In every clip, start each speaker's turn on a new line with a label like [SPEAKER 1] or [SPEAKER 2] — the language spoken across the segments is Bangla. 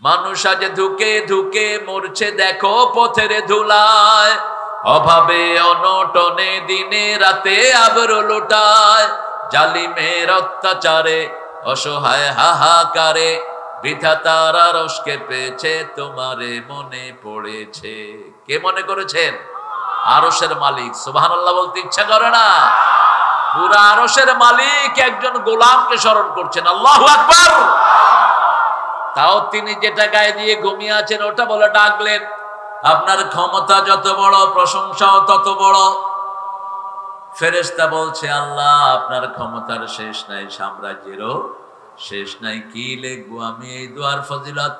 [SPEAKER 1] মানুষ আজ ধুকে ধুকে মরছে দেখো পথের ধুলায়, অভাবে অনটনে দিনে রাতে আবরো লুটায়, জালিমের অত্যাচারে অসহায় হাহাকারে, বিধাতার আরশকে পেয়েছে তোমারে মনে পড়েছে। কে মনে করেছেন? আরশের মালিক। সুবহানাল্লাহ বলতে ইচ্ছা করে না? পুরা আরশের মালিক একজন গোলামকে স্মরণ করছেন। আল্লাহু আকবার। তাও তিনি যেটা গায়ে দিয়ে ঘুমিয়ে আছেন ওটা বলে ডাকলেন। আপনার ক্ষমতা যত বড়, প্রশংসাও তত বড়। ফেরেশতা বলছে, আল্লাহ আপনার ক্ষমতার শেষ নাই, সাম্রাজ্যেরও শেষ নাই, কি লিখবো আমি এই দুয়ার ফজিলত?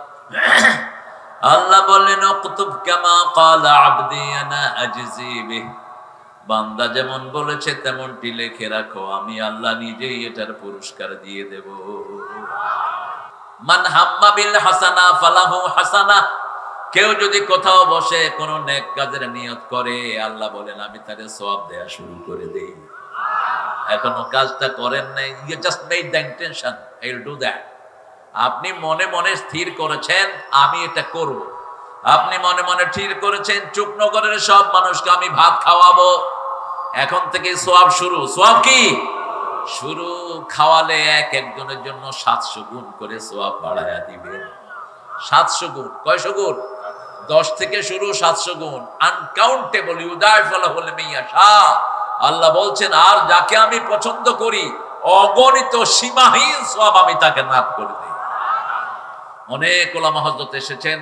[SPEAKER 1] আল্লাহ বললেন, উকতুব কামা ক্বালা আবদি আনা আজজি বিহ। বান্দা যেমন বলেছে তেমনটি লিখে রাখো, আমি আল্লাহ নিজেই এটার পুরস্কার দিয়ে দেব। মান হাম্মা বিল হাসানা ফালাহু হাসানা। কেউ যদি কোথাও বসে কোন নেক কাজের নিয়ত করে, আল্লাহ বলেন আমি তাকে সওয়াব দেয়া শুরু করে দেই। এখনো কাজটা করেন নাই, you just made the intention, I will do that. আপনি মনে মনে স্থির করেছেন আমি এটা করব। আপনি মনে মনে ঠিক করেছেন চুকনগরের সব মানুষকে আমি ভাত খাওয়াবো। এখন থেকে সওয়াব শুরু। সওয়াব কি শুরু? খাওয়ালে এক একজনের জন্য 700 গুণ করে সওয়াব বাড়ায়া দিবেন। 700 গুণ। কয়শো গুণ? 10 থেকে শুরু, 700 গুণ। আনকাউন্টেবল। ইউদাইফালাহু লিমান ইয়াশা। আল্লাহ বলছেন আর যাকে আমি পছন্দ করি অগণিত সীমাহীন সওয়াব আমি তাকে নাত করে দেই। অনেক ওলামা হযরত এসেছেন,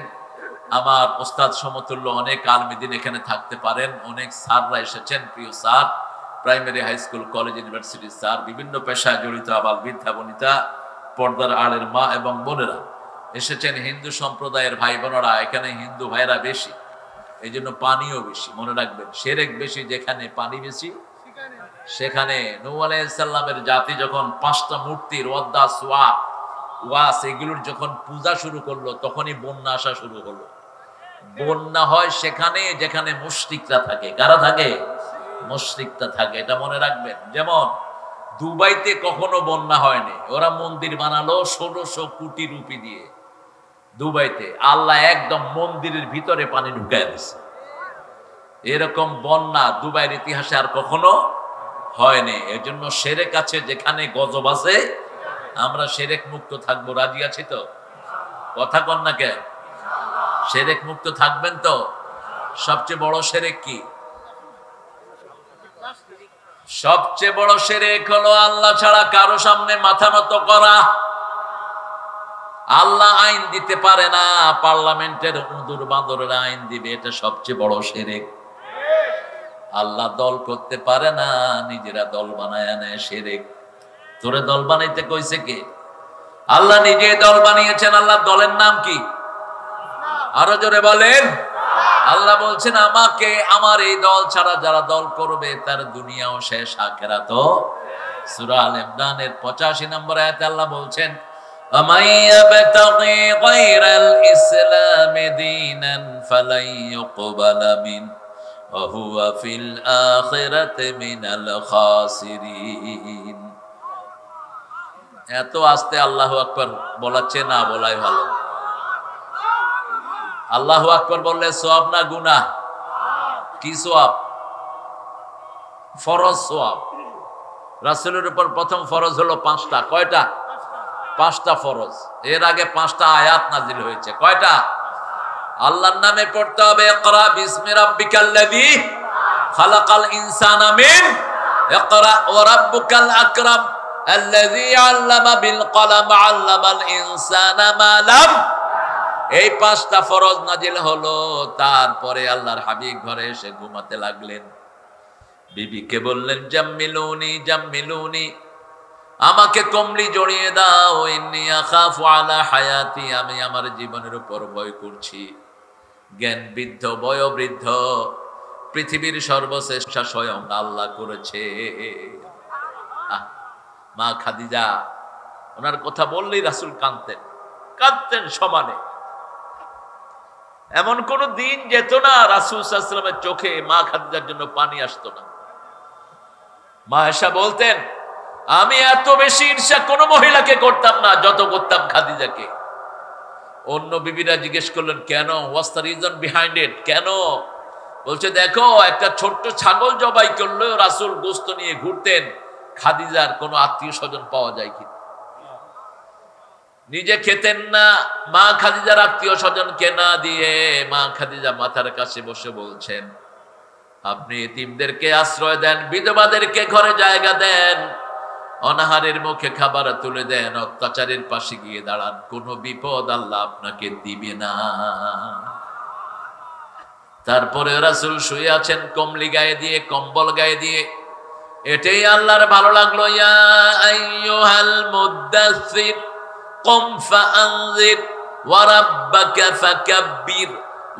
[SPEAKER 1] আমার ওস্তাদ সমতুল্য অনেক আলমীদিন এখানে থাকতে পারেন। অনেক স্যাররা এসেছেন, প্রিয় sir, primary, high school, college, ইউনিভার্সিটির স্যার, বিভিন্ন পেশায় জড়িত আবাল বৃদ্ধা বনিতা, পর্দার আড়ের মা এবং বোনেরা এসেছেন। হিন্দু সম্প্রদায়ের ভাই বোনেরা, এখানে হিন্দু ভাইরা বেশি, এই জন্য পানিও বেশি। মনে রাখবেন, শিরক বেশি যেখানে, পানি বেশি সেখানে। নূহ আলাইহিস সালামের জাতি যখন 5টা মূর্তির ওয়াদ্দা, সুয়া, ওয়াস এগুলোর যখন পূজা শুরু করলো, তখনই বন্যা আসা শুরু হলো। বন্যা হয় সেখানে যেখানে মুশরিকরা থাকে। কারা থাকে? মুশরিকরা থাকে। এটা মনে রাখবেন। যেমন দুবাইতে কখনো বন্যা হয়নি, ওরা মন্দির বানালো 1600 কোটি রুপি দিয়ে। দুবাইতে আল্লাহ একদম মন্দিরের ভিতরে পানি ঢুকায় দিছে। এরকম বন্যা দুবাইয়ের ইতিহাসে আর কখনো হয়নি। এর জন্য শিরক আছে যেখানে, গজব আছে। আমরা শিরক মুক্ত থাকবো, রাজি আছি তো? কথা কন না কেন? শিরক মুক্ত থাকবেন তো? সবচেয়ে বড় শিরক কি? সবচেয়ে বড় শিরক হলো আল্লাহ ছাড়া কারো সামনে মাথা নত করা। আল্লাহ আইন দিতে পারে না, পার্লামেন্টের উদুর বাঁদরের আইন দিবে, এটা সবচেয়ে বড় শিরক। আল্লাহ দল করতে পারে না, নিজেরা দল বানায় নেয়, শিরক। তোরে দল বানাইতে কইছে কে? আল্লাহ নিজে দল বানিয়েছেন। আল্লাহ দলের নাম কি? আরো জোরে বলেন। আল্লাহ বলছেন আমাকে, আমার এই দল ছাড়া যারা দল করবে তার দুনিয়াও শেষ, আখিরাতও। সূরা আল ইমরানের 85 নম্বর আয়াতে আল্লাহ বলছেন, আমাইয়াবতাগি গায়রাল ইসলামি দীনান ফালাই ইউকবালা মিন ওয়া হুয়া ফিল আখিরাতি মিনাল খাসিরিন। এত আস্তে আল্লাহু আকবার বলাচ্ছে না বলাই ভালো। আল্লাহু আকবার বললে সওয়াব না গুনাহ? কি সওয়াব? ফরজ সওয়াব। রাসূলের উপর প্রথম ফরজ হলো 5টা। কয়টা? 5টা ফরজ। এর আগে 5টা আয়াত নাজিল হয়েছে। কয়টা? আল্লাহর নামে পড়তে হবে, ইকরা বিসমি রাব্বিকাল্লাযী খালাকাল ইনসানা মিন, ইকরা ওয়া রাব্বুকাল আকরাম আল্লাযী আল্লামা বিল কলম আল্লামাল ইনসানা মা লাম। এই 5টা ফরজ নাজিল হলো। তারপরে আল্লাহর হাবিব ঘরে এসে ঘুমাতে লাগলেন। বিবিকে বললেন, জাম্মিলুনি জাম্মিলুনি, আমাকে কমলি জড়িয়ে দাও, ইন্নী আখাফু আলা হায়াতি, আমি আমার জীবনের উপর ভয় করছি। জ্ঞান বৃদ্ধ, বয়োবৃদ্ধ, পৃথিবীর সর্বশ্রেষ্ঠ স্বয়ং আল্লাহ করেছে। মা খাদিজা, ওনার কথা বললেই রাসূল কাঁদতেন, কাঁদতেন সমানে। এমন কোন দিন যেত না রাসূল সাল্লাল্লাহু আলাইহি ওয়াসাল্লামের চোখে মা খাদিজার জন্য পানি আসতো না। মা আয়েশা বলতেন, আমি এত বেশি ঈর্ষা কোন মহিলাকে করতাম না যত করতাম খাদিজাকে। অন্য বিবিরা জিজ্ঞেস করলেন কেন, what's the reason behind it, কেন? বলছে দেখো, একটা ছোট্ট ছাগল জবাই করলেও রাসূল গোশত নিয়ে ঘুরতেন, খাদিজার কোনো আত্মীয় স্বজন পাওয়া যায় কি? নিজে খেতেন না, মা খাদিজার আত্মীয় স্বজনকে না দিয়ে মা খাদিজা মাথার কাছে বসে বলছেন, আপনি এতিমদেরকে আশ্রয় দেন, বিধবাদেরকে ঘরে জায়গা দেন, অনাহারের মুখে খাবার তুলে দেন, অত্যাচারের পাশে গিয়ে দাঁড়ান, কোনো বিপদ আল্লাহ আপনাকে দিবে না। তারপরে রাসূল শুয়ে আছেন কমলি গায়ে দিয়ে, কম্বল গায়ে দিয়ে। এটাই আল্লাহর ভালো লাগলো, ইয়া আইয়ুহাল মুদ্দাসসির কুম ফাআনজির ওয়া রাব্বাকা ফাকাব্বির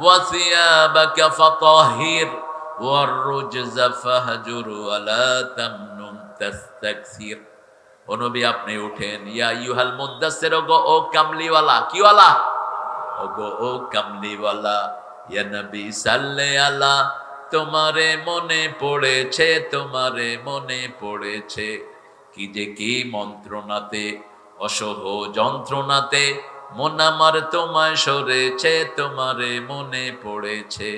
[SPEAKER 1] ওয়া সিয়াবাকা ফাতাহহির ওয়ার রুজজা ফাহজুর ওয়া লা তামনুন তাস্তাকসির। ও নবী আপনি উঠেন, ইয়া আইয়ুহাল মুদ্দাসসির, ও কামলিওয়ালা, কিওয়ালা? ও কামলিওয়ালা, ইয়া নবী সাল্লে আলা, তোমারে মনে পড়েছে, তোমারে মনে পড়েছে, কি যে কি মন্ত্রণাতে, অসহ যন্ত্রণাতে মন আমার তোমায় সরেছে, তোমারে মনে পড়েছে।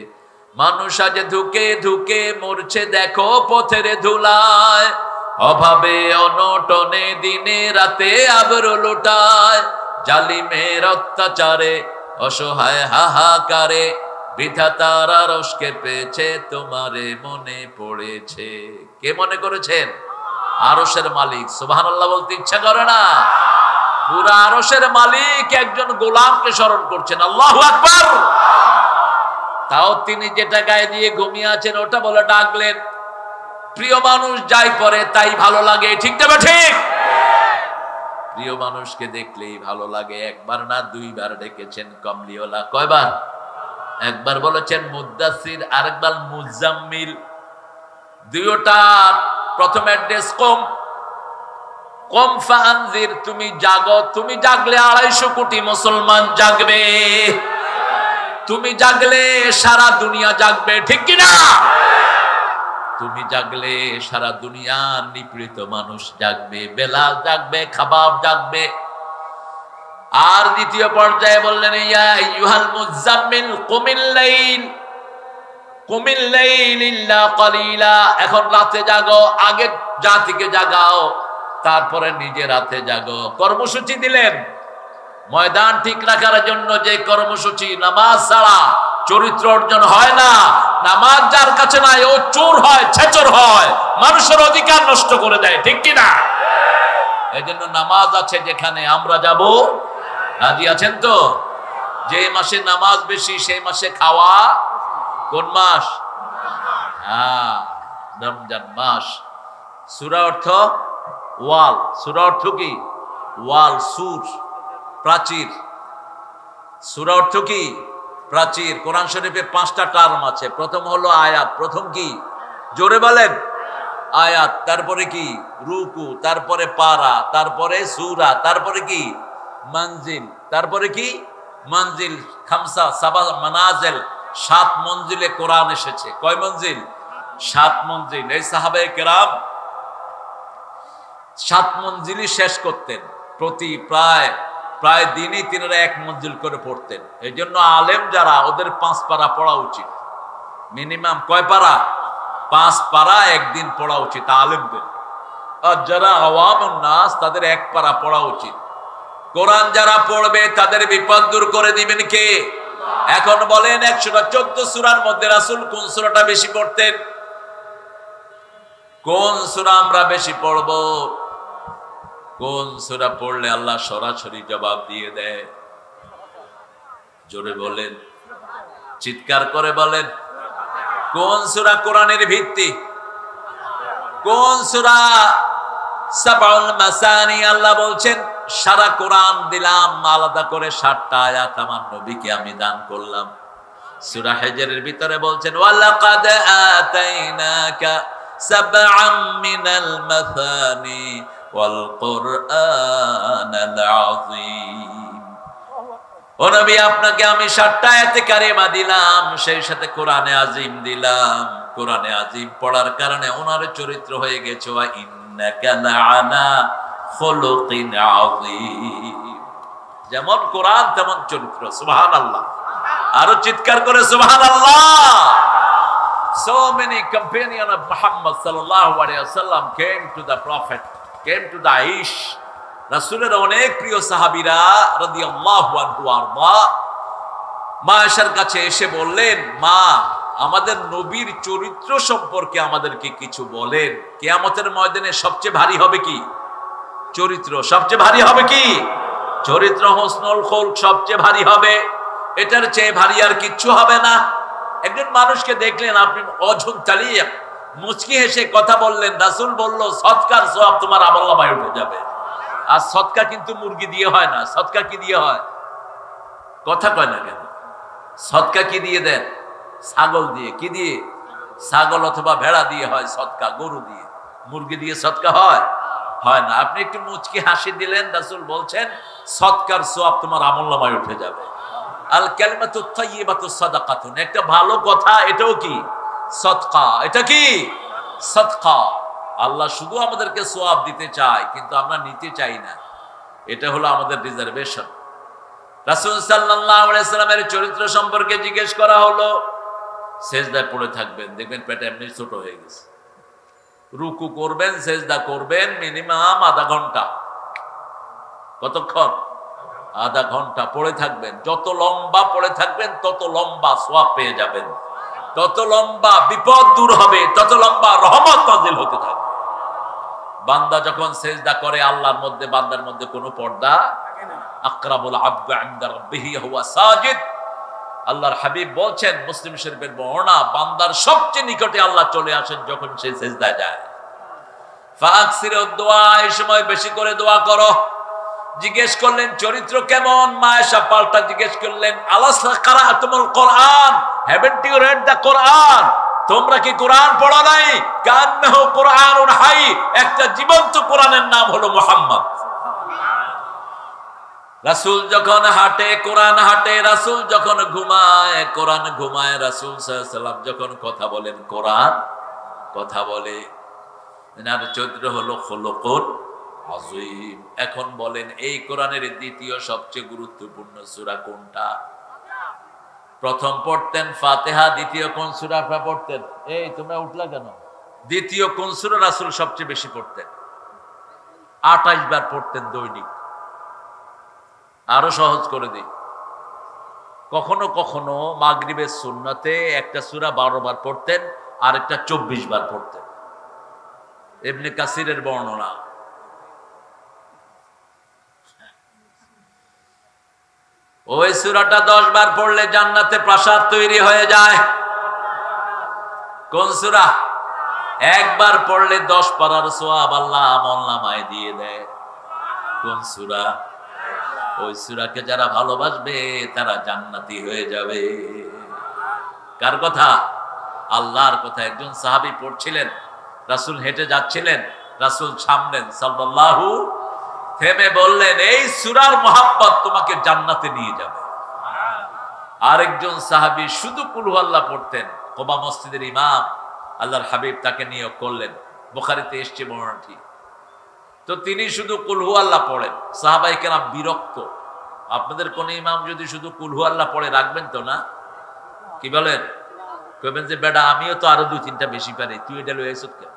[SPEAKER 1] মানুষ আজ ধুকে ধুকে মরছে দেখো পথের ধুলায়, অভাবে অনটনে দিনে রাতে আবরু লুটায়, জালিমের অত্যাচারে অসহায় হাহাকারে বিধাতার আরশকে পেয়েছে, তোমারে মনে পড়েছে। কে মনে করেছেন? আরশের মালিক। সুবহানাল্লাহ বলতে ইচ্ছা করে না? পুরা আরশের মালিক একজন গোলামকে স্মরণ করছেন। আল্লাহু আকবার। তাও তিনি যেটা গায়ে দিয়ে ঘুমিয়ে আছেন ওটা বলে ডাকলেন। প্রিয় মানুষ যাই করে তাই ভালো লাগে, ঠিক না ঠিক? প্রিয় মানুষকে দেখলেই ভালো লাগে। একবার না দুইবার ডেকেছেন কমলিওয়ালা। কয়বার? একবার বলেছেন মুদ্দাসির, আরেকবার মুজাম্মিল। দুইটা প্রথম অ্যাড্রেস কম ফাআনজির, তুমি জাগো। তুমি জাগলে 250 কোটি মুসলমান জাগবে। তুমি জাগলে সারা দুনিয়া জাগবে, ঠিক কি না? তুমি জাগলে সারা দুনিয়ার নিপীড়িত মানুষ জাগবে, বেলাল জাগবে, খাবাব জাগবে। আর দ্বিতীয় পর্যায়ে বললেন, ইয়া আইয়ুহাল মুজাম্মিল কুমিল লাইল ইল্লা কালিলা, এখন রাতে জাগো, আগে জাতিকে জাগাও, তারপরে নিজে রাতে জাগো। কর্মসূচি দিলেন। ময়দান ঠিক রাখার জন্য যে কর্মসূচি, নামাজ ছাড়া চরিত্র অর্জন হয় না। নামাজ যার কাছে নাই ও চোর হয়, ছেচর হয়, মানুষের অধিকার নষ্ট করে দেয়, ঠিক কি না? এই জন্য নামাজ আছে যেখানে আমরা যাব। রাজি আছেন তো? যে মাসে নামাজ বেশি সেই মাসে খাওয়া। কোন মাস? হ্যাঁ, রমজান মাস। সূরা অর্থ ওয়াল। সূরা অর্থ কি? ওয়াল। সুর প্রাচীর। সূরা অর্থ কি? প্রাচীর। কোরআন শরীফে 5টা টার্ম আছে। প্রথম হলো আয়াত। প্রথম কি? জোরে বলেন। আয়াত। তারপরে কি? রুকু। তারপরে পারা। তারপরে সূরা। তারপরে কি? মঞ্জিল। তারপরে কি? মঞ্জিল। খামসা সাবা মানাজিল। 7 মঞ্জিলে কোরআন এসেছে। কয় মঞ্জিল? 7 মঞ্জিল। এই সাহাবায়ে কেরাম 7 মঞ্জিলই শেষ করতেন। প্রতি প্রায় দিনই তিনারা 1 মঞ্জিল করে পড়তেন। এই জন্য আলেম যারা, ওদের 5 পারা পড়া উচিত। মিনিমাম কয় পারা? 5 পারা একদিন পড়া উচিত আলেমদের। আর যারা আওয়ামুন নাস তাদের 1 পারা পড়া উচিত। কোরআন যারা পড়বে তাদের বিপদ দূর করে দিবেন কে? এখন বলেন 114 সূরার মধ্যে রাসূল কোন সূরাটা বেশি পড়তেন? কোন সূরা আমরা বেশি পড়ব? কোন সূরা পড়লে আল্লাহ সরাসরি জবাব দিয়ে দেয়? জোরে বলেন, চিৎকার করে বলেন। কোন সূরা কোরআনের ভিত্তি? কোন সূরা? সাবাউল মাসানি। আল্লাহ বলছেন সারা কোরআন দিলাম, আলাদা করে 7টা আয়াত আমার নবীকে আমি দান করলাম। সূরা হিজরের ভিতরে বলছেন ওয়ালাকাদ আতাইনাকা সাবআম মিনাল মাসানি ওয়াল কুরআনাল আযীম। ও নবী আপনাকে আমি 7টা আয়াতে কারিমা দিলাম, সেই সাথে কোরআনে আযীম দিলাম। কোরআনে আযীম পড়ার কারণে ওনার চরিত্র হয়ে গেছে ওয়া ইন্নাকা লাআলা খুলুকিন আযীম। যেমন কোরআন তেমন চরিত্র। সুবহানাল্লাহ, আরো চিৎকার করে সুবহানাল্লাহ। So many companions of Muhammad sallallahu alaihi wasallam came to the Prophet, came to the Aish. রাসূলের অনেক প্রিয় সাহাবীরা রাদিয়াল্লাহু আনহু আরদা মা আয়েশার কাছে এসে বললেন, মা, আমাদের নবীর চরিত্র সম্পর্কে আমাদেরকে কিছু বলেন। কিয়ামতের ময়দানে সবচেয়ে ভারী হবে কি? চরিত্র। সবচেয়ে ভারী হবে কি? চরিত্র। হুসনুল খুলক সবচেয়ে ভারী হবে, এটার চেয়ে ভারী আর কিচ্ছু হবে না। একজন মানুষকে দেখলেন, আপনি অঝুন চালিয়ে মুচকি হেসে কথা বললেন, রাসূল বলল, সদকার সওয়াব তোমার আমলনামায় উঠে যাবে। আর সদকা কিন্তু মুরগি দিয়ে হয় না, সদকা কি দিয়ে হয়? কথা কয় না কেন? সদকা কি দিয়ে দেন? ছাগল দিয়ে। কি দিয়ে? ছাগল অথবা ভেড়া দিয়ে হয় সদকা, গরু দিয়ে। মুরগি দিয়ে সদকা হয়? হয় না। আপনি একটু মুচকি হাসি দিলেন, রাসূল বলছেন সদকার সওয়াব তোমার আমলনামায় উঠে যাবে। আল কালিমাতুত তাইয়্যিবাতুস সাদাকাতুন, একটা ভালো কথা, এটাও কি? সদকা। এটা কি? সদকা। আল্লাহ শুধু আমাদেরকে সওয়াব দিতে চায়, কিন্তু আমরা নিতে চাই না। এটা হলো আমাদের রিজার্ভেশন। রাসূল সাল্লাল্লাহু আলাইহি সাল্লামের চরিত্র সম্পর্কে জিজ্ঞেস করা হলো। সেজদায় পড়ে থাকবেন, দেখবেন পেট এমনি ছোট হয়ে গেছে। রুকু করবেন, সেজদা করবেন মিনিমাম আধা ঘন্টা। কতক্ষণ? আধা ঘন্টা পড়ে থাকবেন। যত লম্বা পড়ে থাকবেন তত লম্বা সওয়াব পেয়ে যাবেন, তত লম্বা বিপদ দূর হবে, তত লম্বা রহমত নাযিল হতে থাকবে। বান্দা যখন সেজদা করে, আল্লাহর মধ্যে বান্দার মধ্যে কোনো পর্দা থাকে না। আকরামুল আবদু ইনদা রাব্বিহি হুয়া সাজিদ। আল্লাহর হাবিব বলছেন, মুসলিম শরীফের বর্ণনা, বান্দার সবচেয়ে নিকটে আল্লাহ চলে আসেন যখন সে সেজদায় যায়। ফাকসিরুদ দুআ, এই সময় বেশি করে দোয়া করো। জিজ্ঞেস করলেন চরিত্র কেমন? মা আয়েশা পাল্টা জিজ্ঞেস করলেন, আলাসা কারাতুমুল কোরআন, হ্যাভেন্ট ইউ রেড দ্য কোরআন? তোমরা কি কোরআন পড়ো নাই? কান্নাহু কোরআনুন হাই, একটা জীবন্ত কোরআনের নাম হলো মুহাম্মদ। রাসূল যখন হাঁটে কোরআন হাঁটে, রাসূল যখন ঘুমায় কোরআন ঘুমায়, রাসূল সাল্লাল্লাহু আলাইহি সাল্লাম যখন কথা বলেন কোরআন কথা বলে। এনার চরিত্র হলো খুলুকুন আযীম। এখন বলেন, এই কোরআনের দ্বিতীয় সবচেয়ে গুরুত্বপূর্ণ সূরা কোনটা? প্রথম পড়তেন ফাতিহা, দ্বিতীয় কোন সূরা পড়তেন? এই তোমরা উঠলা কেন? দ্বিতীয় কোন সূরা রাসূল সবচেয়ে বেশি পড়তেন? 28 বার পড়তেন দৈনিক। আরো সহজ করে দিই, কখনো কখনো মাগরিবের সুন্নতে একটা সূরা 12 বার পড়তেন, আর একটা 24 বার পড়তেন। ইবনে কাসিরের বর্ণনা। ওই সূরাটা 10 বার পড়লে জান্নাতে প্রাসাদ তৈরি হয়ে যায়। কোন সূরা? একবার পড়লে 10 পারার সওয়াব আল্লাহ আমলনামায় দিয়ে দেয়। কোন সূরা? ওই সূরাকে যারা ভালোবাসবে তারা জান্নাতি হয়ে যাবে। কার কথা? আল্লাহর কথা। একজন সাহাবী পড়ছিলেন, রাসূল হেঁটে যাচ্ছিলেন, রাসূল সামনেন সাল্লাল্লাহু, থেমে বললেন, এই সূরার মহব্বত তোমাকে জান্নাতে নিয়ে যাবে। আরেকজন সাহাবী শুধু কুল হুয়াল্লাহ পড়তেন, কুবা মসজিদের ইমাম, আল্লাহর হাবিব তাকে নিয়োগ করলেন, বুখারীতে এসেছে বর্ণনাটি। তো তিনি শুধু কুল হুয়াল্লাহ পড়েন। সাহাবায়ে কেরাম বিরক্ত, আপনাদের কোন ইমাম যদি শুধু কুল হুয়াল্লাহ পড়ে রাখবেন তো না? কি বলেন? কইবেন যে বেটা আমিও তো আরো 2-3টা বেশি পারি, তুই এটা লয়ে আইছত কেন?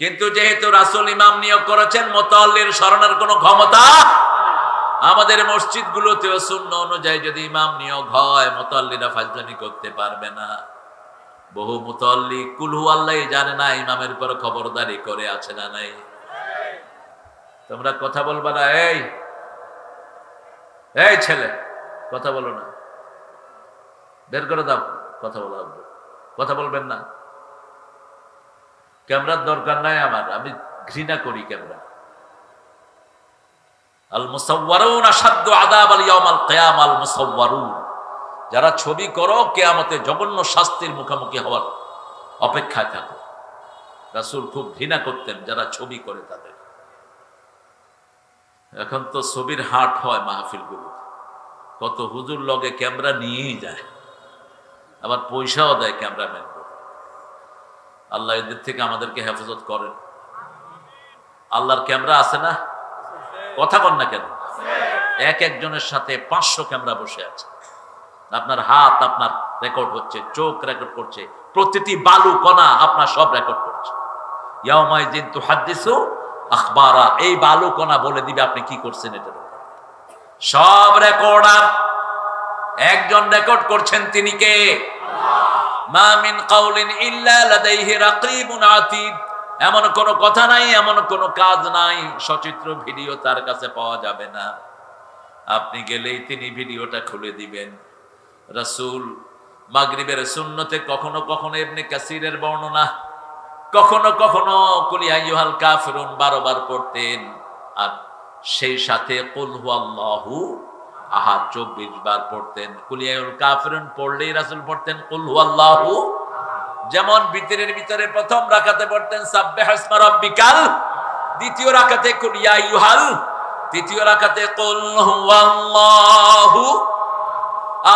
[SPEAKER 1] কিন্তু যেহেতু রাসূল ইমাম নিয়োগ করেছেন, মুতাল্লির স্মরণের কোনো ক্ষমতা আমাদের মসজিদগুলোতেও সুন্নাহ অনুযায়ী যদি ইমাম নিয়োগ হয়, মুতাল্লিরা ফাজলামি করতে পারবে না। বহু মুতাল্লি কুল হুয়াল্লাহই জানে না, ইমামের উপর খবরদারি করে আছে না নাই? তোমরা কথা বলবা না? এই ছেলে কথা বলো না, বের করে দাও। কথা বলা, কথা বলবেন না। ক্যামেরার দরকার নাই আমার, আমি ঘৃণা করি ক্যামেরা। আল মুসাওয়ারুন আশাদ্দু আযাবাল ইয়াউমাল কিয়ামা। আল মুসাওয়ারুন, যারা ছবি করো, কিয়ামতে জঘন্য শাস্তির মুখোমুখি হওয়ার অপেক্ষায় থাকো। রাসূল খুব ঘৃণা করতেন যারা ছবি করে তাদের। এখন তো ছবির হাট হয় মাহফিলগুলো, কত হুজুর লগে ক্যামেরা নিয়েই যায়, আবার পয়সাও দেয় ক্যামেরাম্যান। আল্লাহ এদের থেকে আমাদেরকে হেফাজত করেন। আল্লাহর ক্যামেরা আছে না? কথা কন না কেন? এক একজনের সাথে 500 ক্যামেরা বসে আছে। আপনার হাত আপনার রেকর্ড হচ্ছে, চোখ রেকর্ড করছে, প্রতিটি বালু কণা আপনার সব রেকর্ড করছে। ইয়াউমাইযিন তুহাদ্দিসু আখবারা, এই বালু কণা বলে দিবে আপনি কি করছেন। এটার সব রেকর্ডার, একজন রেকর্ড করছেন, তিনি কে? মা মিন কাউলিন ইল্লা লাদাইহি রাকীবুন আতীদ। এমন কোন কথা নাই, এমন কোন কাজ নাই, সচিত্র ভিডিও তার কাছে পাওয়া যাবে না। আপনি গেলেই তিনি ভিডিওটা খুলে দিবেন। রাসূল মাগরিবের সুন্নতে কখনো কখনো ইবনে কাসিরের বর্ণনা, কখনো কখনো কুল ইয়া আইয়ুহাল কাফিরুন 12 বার পড়তেন, আর সেই সাথে কুল হুয়াল্লাহু আহাদ 24 বার পড়তেন। কুল ইয়া আইয়ুহাল কাফিরুন পড়লেই রাসূল পড়তেন কুল হুয়াল্লাহু। যেমন ভিতরের ভিতরে প্রথম রাকাতে পড়তেন সাব্বিহ ইসমা রাব্বিকাল, দ্বিতীয় রাকাতে কুল ইয়া আইয়ুহাল, তৃতীয় রাকাতে কুল হুয়াল্লাহু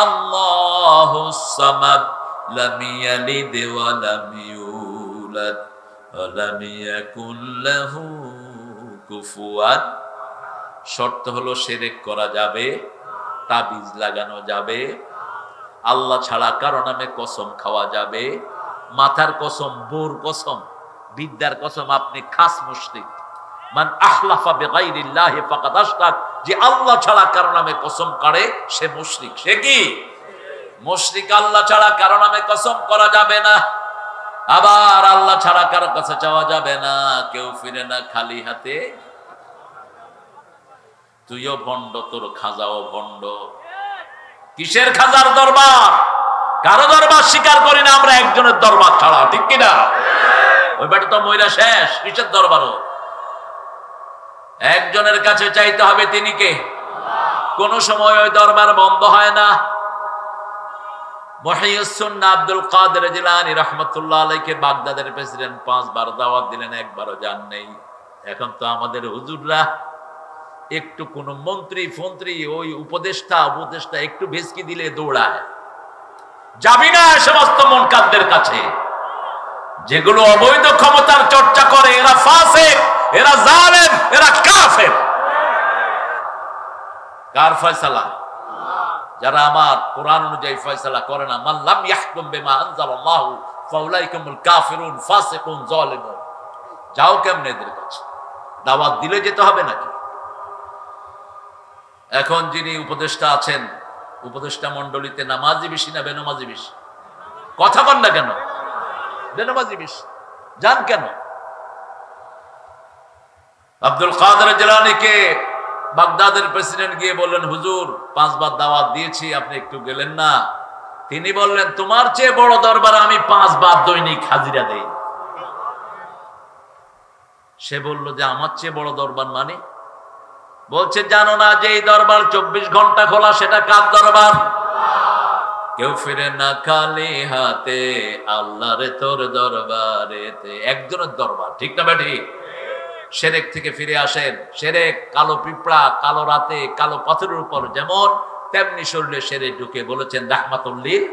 [SPEAKER 1] আল্লাহুস সামাদ লাম ইয়ালিদ ওয়া লাম ইউলাদ ওয়া লাম ইয়াকুল লাহু কুফুয়ান। শর্ত হলো শিরক করা যাবে, তাবিজ লাগানো যাবে, আল্লাহ ছাড়া কারো নামে কসম খাওয়া যাবে, মাথার কসম, বোর কসম, বিদ্যার কসম, আপনি খাস মুশরিক। মান আহলাফা বিগাইরিল্লাহি ফাকাদ আশরাক, যে আল্লাহ ছাড়া কারো নামে কসম করে সে মুশরিক। সে কি মুশরিক? আল্লাহ ছাড়া কারো নামে কসম করা যাবে না, আবার আল্লাহ ছাড়া কারো কাছে চাওয়া যাবে না। কেউ ফিরে না খালি হাতে। তুইও ভণ্ড, তোর খাজাও ভণ্ড। কিসের খাজার দরবার? কারো দরবার স্বীকার করি না আমরা, একজনের দরবার ছাড়া, ঠিক কিনা? ওই বেটা তো মইরা শেষ, কিসের দরবারও? একজনের কাছে চাইতে হবে, তিনি কে? কোন সময় ওই দরবার বন্ধ হয় না। মুহইয়িস সুন্নাহ আব্দুল কাদের জিলানী রাহমাতুল্লাহ আলাইহি বাগদাদের প্রেসিডেন্ট 5 বার দাওয়াত দিলেন, একবারও যান নেই। এখন তো আমাদের হুজুররা একটু কোন মন্ত্রী ফন্ত্রী, ওই উপদেষ্টা একটু ভেসকি দিলে দৌড়ায়। যাবি না সমস্ত মুনকারদের কাছে, যেগুলো অবৈধ ক্ষমতার চর্চা করে। এরা ফাসিক, এরা জালেম, এরা কাফের। কার ফয়সালা? যারা আমার কোরআন অনুযায়ী ফয়সালা করে না। মান লাম ইয়াহকুম বিমা আনজালাল্লাহু ফাউলাইকুমুল কাফিরুন ফাসিকুন জালিমুন। যাও কেমনে এদের কাছে? দাওয়াত দিলে যেতে হবে নাকি? এখন যিনি উপদেষ্টা আছেন, উপদেষ্টা মণ্ডলীতে নামাজি বেশি না বেনামাজি বেশি? কথা বল না কেন? বেনামাজি বেশি। জান কেন? আব্দুল কাদের জিলানীকে বাগদাদের প্রেসিডেন্ট গিয়ে বললেন, হুজুর 5 বার দাওয়াত দিয়েছি, আপনি একটু গেলেন না। তিনি বললেন, তোমার চেয়ে বড় দরবার আমি 5 বার দৈনিক হাজিরা দেই। সে বলল যে আমার চেয়ে বড় দরবার মানে? বলছে, জানো না যে এই দরবার 24 ঘন্টা খোলা? সেটা কার দরবার? কেউ ফিরে না খালি হাতে, আল্লাহ রে তোর দরবারেতে। একজনের দরবার, ঠিক না বেঠি? শিরক থেকে ফিরে আসেন। শিরক কালো পিঁপড়া, কালো রাতে কালো পাথরের উপর যেমন, তেমনি শরীরে শিরক ঢুকে। বলেছেন রাহমাতুল লিল,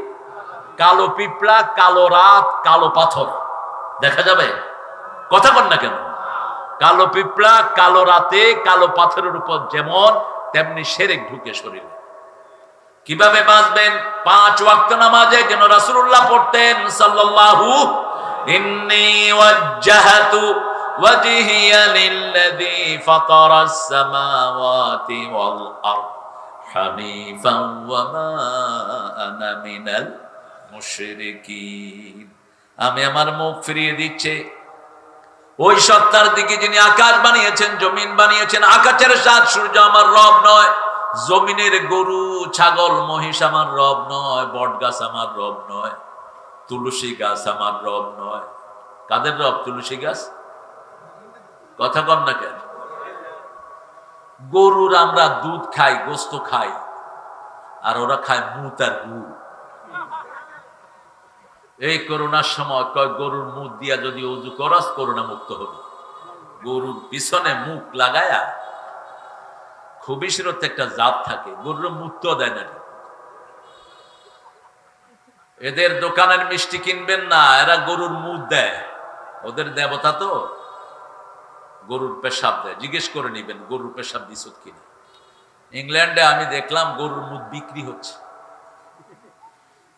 [SPEAKER 1] কালো পিঁপড়া, কালো রাত, কালো পাথর দেখা যাবে? কথা বল না কেন? কালো পিঁপড়া, কালো রাতে কালো পাথরের উপর যেমন, তেমনি শিরক ঢুকে শরীরে। কিভাবে বাঁচবেন? 5 ওয়াক্ত নামাজে যেন রাসূলুল্লাহ পড়তেন সাল্লাল্লাহু, ইন্নী ওয়াজ্জাহাতু ওয়াজহিয়া লিল্লাযী ফাতারাস সামাওয়াতি ওয়াল আরদ হানিফান ওয়া মা আনা মিনাল মুশরিকিন। আমি আমার মুখ ফিরিয়ে দিচ্ছি ওই সত্তার দিকে যিনি আকাশ বানিয়েছেন, জমিন বানিয়েছেন। আকাশের চাঁদ সূর্য আমার রব নয়, জমিনের গরু ছাগল মহিষ আমার রব নয়, বট গাছ আমার রব নয়, তুলসী গাছ আমার রব নয়। কাদের রব তুলসী গাছ? কথা কন না কেন? গরুর আমরা দুধ খাই, গোস্ত খাই, আর ওরা খায় মুত আর গু। এই করোনার সময় কয় গরুর মুখ দিয়া যদি ওযু করস করোনা মুক্ত হবে। গরুর পিছনে মুখ লাগায়া, খুবিশিরত একটা জাত থাকে, গরুর মুক্ত দেয় না। এদের দোকানের মিষ্টি কিনবেন না, এরা গরুর মুখ দেয়। ওদের দেবতা তো গরুর পেশাব দেয়। জিজ্ঞেস করে নিবেন গরুর পেশাব দিছত কিনা। ইংল্যান্ডে আমি দেখলাম গরুর মুখ বিক্রি হচ্ছে।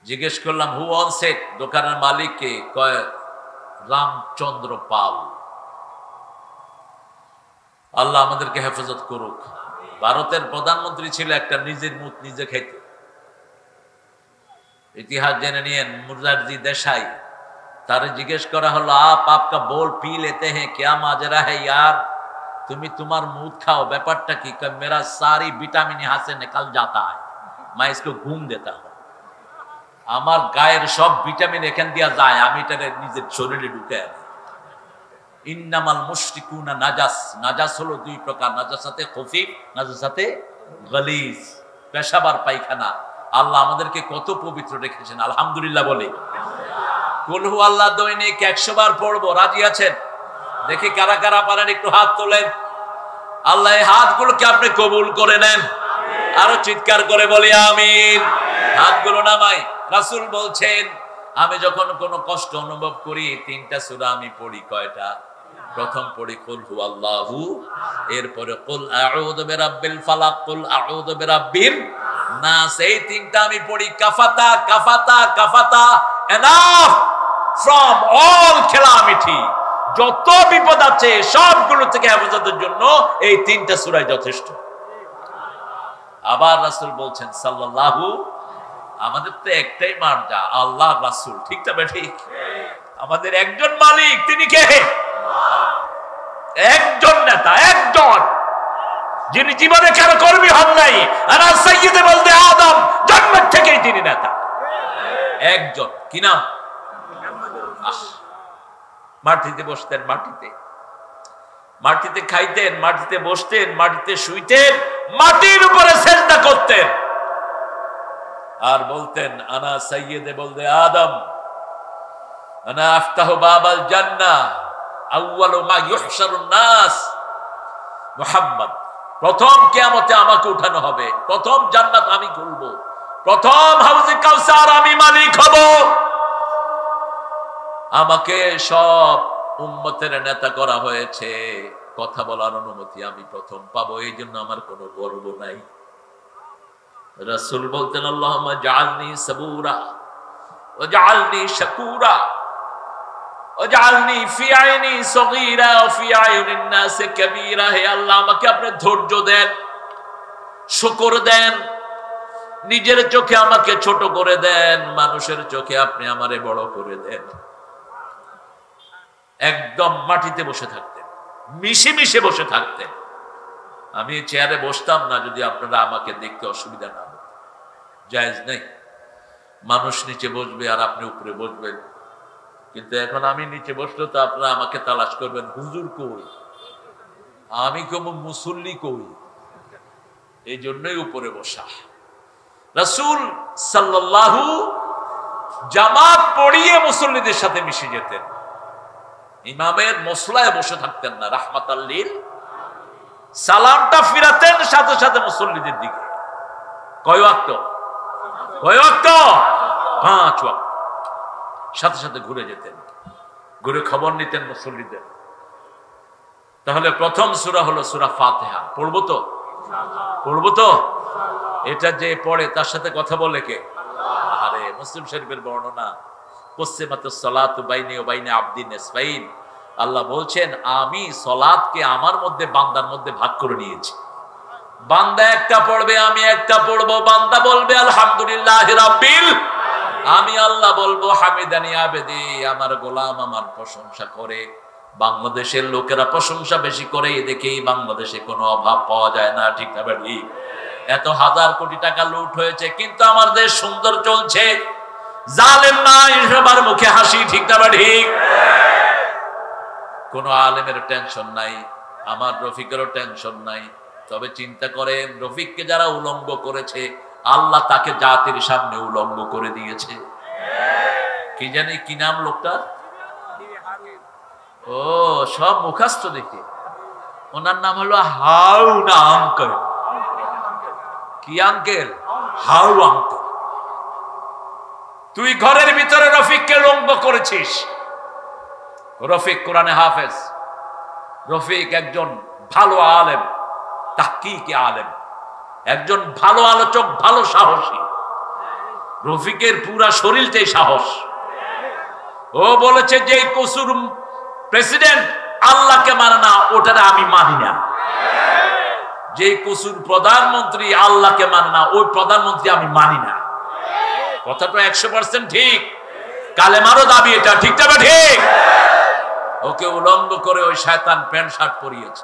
[SPEAKER 1] জিজ্ঞেস করলাম হু ওয়ান্টস ইট, দোকানের মালিককে, কয় রামচন্দ্র পাল। আল্লাহ আমাদেরকে হেফাজত করুক। ভারতের প্রধানমন্ত্রী ছিল একটা, নিজের মুখ নিজে খেত। ইতিহাস জেনে নিয়েন, মুরারজি দেশাই, তারে জিজ্ঞেস করা হলো আপ আপকা বোল পি লেতে হ্যাঁ, क्या माजरा है यार, তুমি তোমার মুখ খাও, ব্যাপারটা কি? মেরা সারি ভিটামিন यहाँ से निकल जाता है, मैं इसको घूम देता हूं। আমার গায়ের সব ভিটামিন এখান দিয়া যায়, আমি এটাকে নিজের শরীরে ঢুকে আনি। ইন্নামাল মুশরিকুনা নাজাস, নাজাস হলো দুই প্রকার, নাজাসাতে খফিফ, নাজাসাতে গলিজ, পেশাব আর পায়খানা। আল্লাহ আমাদেরকে কত পবিত্র রেখেছেন, আলহামদুলিল্লাহ বলে। কুল হু আল্লাহ দৈনিক 100 বার পড়বো, রাজি আছেন? দেখি কারা কারা পারেন, একটু হাত তোলেন। আল্লাহ এই হাতগুলোকে আপনি কবুল করে নেন। আরো চিৎকার করে বলি আমিন। হাতগুলো নামাই। রাসূল বলছেন, আমি যখন কোনো কষ্ট অনুভব করি 3টা সূরা আমি পড়ি। কয়টা? প্রথম পড়ি কুল হু আল্লাহু, এরপরে কুল আউযু বিরাব্বিল ফালাক, কুল আউযু বিরাব্বিন নাস। এই 3টা আমি পড়ি। কাফাতা কাফাতা কাফাতা, এনাফ ফ্রম অল ক্যালামিটি, যত বিপদ আছে সবগুলো থেকে হেফাজতের জন্য এই 3টা সূরাই যথেষ্ট। আবার রাসূল বলছেন সাল্লাল্লাহু, আমাদের তো একটাই মার্জা, আল্লাহ রাসূল, ঠিক না ঠিক? আমাদের একজন মালিক, তিনি কে? একজন নেতা, একজন, যিনি জীবনে কারো কর্মী হন নাই। আনা সাইয়্যিদে বলতে আদম, জন্মের থেকেই তিনি নেতা, একজন। কি নাম? মাটিতে বসতেন, মাটিতে, মাটিতে খাইতেন, মাটিতে বসতেন, মাটিতে শুইতেন, মাটির উপরে সেজদা করতেন, আর বলতেন আনা সাইয়্যিদে বলতে আদম, আনা আফতাহু বাবাল জান্নাহ, আউয়ালু মা ইউহশারুন নাস মুহাম্মদ। প্রথম কিয়ামতে আমাকে উঠানো হবে, প্রথম জান্নাত আমি খুলবো, প্রথম হাউজে কাউসার আমি মালিক হব, আমাকে সব উম্মতের নেতা করা হয়েছে, কথা বলার অনুমতি আমি প্রথম পাবো, এই জন্য আমার কোনো গর্ব নাই। রাসূল বলতেন আল্লাহুম্মা জাআলনি সাবুরা ওয়া জাআলনি শাকুরা ওয়া জাআলনি ফি আইনি সগীরা ওয়া ফি আয়ুনিন নাস কাবীরা। হে আল্লাহ, আমাকে আপনি ধৈর্য দেন, শুকর দেন, নিজের চোখে আমাকে ছোট করে দেন, মানুষের চোখে আপনি আমারে বড় করে দেন। একদম মাটিতে বসে থাকতেন, মিশে মিশে বসে থাকতেন। আমি চেয়ারে বসতাম না যদি আপনারা আমাকে দেখতে অসুবিধা না হতো, জায়েজ নেই। মানুষ নিচে বসবে আর আপনি উপরে বসবেন, কিন্তু এখন আমি নিচে বসলে তো আপনারা আমাকে তালাশ করবেন, হুজুর কই, আমি কোন মুসল্লি কই, এই জন্যই উপরে বসা। রাসূল সাল্লাল্লাহু জামাত পড়িয়ে মুসল্লিদের সাথে মিশে যেতেন, ইমামের মসলায় বসে থাকতেন না, রাহমাতাল লিল। সালামটা ফিরাতেন সাথে সাথে মুসল্লিদের দিকে। কয় ওয়াক্ত? কয় ওয়াক্ত? 5 ওয়াক্ত। সাথে সাথে ঘুরে যেতেন, ঘুরে খবর নিতেন মুসল্লিদের। তাহলে প্রথম সূরা হলো সূরা ফাতিহা। পড়বো তো? পড়বো তো? এটা যে পড়ে তার সাথে কথা বলে কে? আরে মুসলিম শরীফের বর্ণনা, কুসিমাতুস সালাতু বাইনি ওয়া বাইনা আবদি নিসফাইন। আল্লাহ বলছেন, আমি সালাতকে আমার মধ্যে বান্দার মধ্যে ভাগ করে নিয়েছি। বান্দা একটা পড়বে, আমি একটা পড়বো। বান্দা বলবে আলহামদুলিল্লাহি রাব্বিল, আমি আল্লাহ বলবো হামিদানি আবেদি, আমার গোলাম আমার প্রশংসা করে। বাংলাদেশের লোকেরা প্রশংসা বেশি করে, দেখেই বাংলাদেশে কোনো অভাব পাওয়া যায় না, ঠিক না ঠিক? এত হাজার কোটি টাকা লুট হয়েছে, কিন্তু আমার দেশ সুন্দর চলছে, জালেম নাই, সবার মুখে হাসি, ঠিক না ঠিক? কোন আলেমের টেনশন নাই, আমার রফিকেরও টেনশন নাই। তবে চিন্তা করেন, রফিককে যারা উলঙ্গ করেছে, আল্লাহ তাকে জাতির সামনে উলঙ্গ করে দিয়েছে। কি জানি কি নাম লোকটা? ও সব মুখস্থ দেখে। ওনার নাম হলো হাউ না আঙ্কেল? কি আঙ্কেল? How uncle. তুই ঘরের ভিতরে রফিককে উলঙ্গ করেছিস। রফিক কোরআনে হাফেজ, রফিক একজন ভালো আলেম, তাহকিকে আলেম, একজন ভালো আলোচক, ভালো সাহসী। রফিকের পুরা শরীরটাই সাহস। ও বলেছে যে কসুর প্রেসিডেন্ট আল্লাহকে মানে না, ওটারে আমি মানি না। যে কসুর প্রধানমন্ত্রী আল্লাহকে মানে না, ওই প্রধানমন্ত্রী আমি মানি না। কথাটা 100% ঠিক। কালেমারও দাবি এটা, ঠিক না ঠিক? ওকে উলঙ্গ করে ওই শয়তান প্যান্ট শার্ট পরিয়েছে।